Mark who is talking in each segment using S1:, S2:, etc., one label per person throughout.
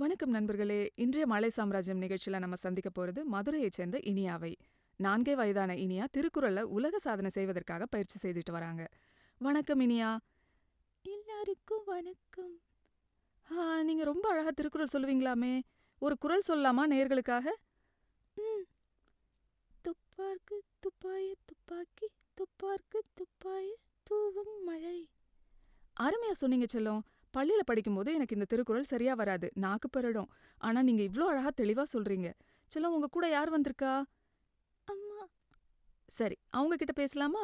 S1: வணக்கம் நண்பர்களே. இன்றைய மலை சாம்ராஜ்யம் நிகழ்ச்சியில நம்ம சந்திக்க போறது மதுரையைச் சேர்ந்த இனியாவை. 4 வயதான இனியா திருக்குறள்ல உலக சாதனை செய்வதற்காக பயிற்சி செய்துட்டு வராங்க. வணக்கம் இனியா. எல்லாருக்கும் வணக்கம். நீங்க ரொம்ப அழகா திருக்குறள் சொல்லுவீங்களாமே. ஒரு குறள் சொல்லலாமா நேயர்களுக்காக? ம். துப்பார்க்கு துப்பாய துப்பாக்கி, துப்பார்க்கு துப்பாய தூவும் மழை. அருமையா சொன்னீங்க செல்லம். பள்ளியில படிக்கும்போது எனக்கு இந்த திருக்குறள் சரியா வராது, நாக்கு பெறடும். ஆனா நீங்க இவ்ளோ அழகா தெளிவா சொல்றீங்க. செல்லம், உங்க கூட யார் வந்திருக்கா? அம்மா. சரி, அவங்க கிட்ட பேசலாமா?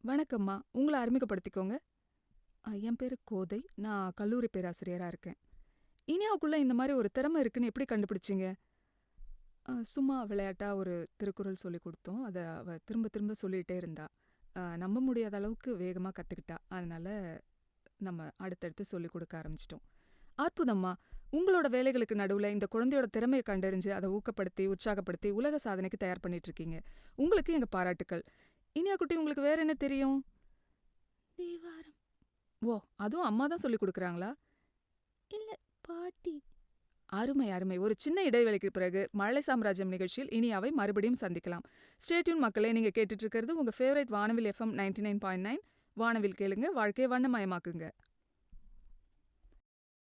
S1: வணக்கம்மா, உங்களை அறிமுகப்படுத்திக்கோங்க. என் பேரு கோதை. நான் கல்லூரி பேராசிரியரா இருக்கேன். இனியாவுக்குள்ள இந்த மாதிரி ஒரு திறமை இருக்குன்னு எப்படி கண்டுபிடிச்சீங்க? சும்மா விளையாட்டா ஒரு திருக்குறள் சொல்லி கொடுத்தோம். அதை அவ திரும்ப திரும்ப சொல்லிட்டே இருந்தா. நம்ப முடியாத அளவுக்கு வேகமா கத்துக்கிட்டா. அதனால நம்ம அடுத்தடுத்து சொல்லிக் கொடுக்க ஆரம்பிச்சிட்டோம். அற்புதம்மா. உங்களோட வேலைகளுக்கு நடுவுல இந்த குழந்தையோட திறமையை கண்டறிஞ்சு அதை ஊக்கப்படுத்தி உற்சாகப்படுத்தி உலக சாதனைக்கு தயார் பண்ணிட்டு இருக்கீங்க. உங்களுக்கு எங்க பாராட்டுக்கள். இனியா குட்டி, உங்களுக்கு வேற என்ன தெரியும்? தேவாரம். ஓ, அதுவும் அம்மா தான் சொல்லி கொடுக்குறாங்களா? இல்ல, பாட்டி. அருமை அருமை. ஒரு சின்ன இடைவெளிக்கு பிறகு மழை சாம்ராஜ்யம் நிகழ்ச்சியில் இனியாவை மறுபடியும் சந்திக்கலாம். ஸ்டேட்யூன் மக்களே. நீங்க கேட்டுட்டு இருக்கிறது உங்க ஃபேவரட் வானவில் FM 99.9. வானவில் கேளுங்க, வாழ்க்கையை வண்ணமயமாக்குங்க.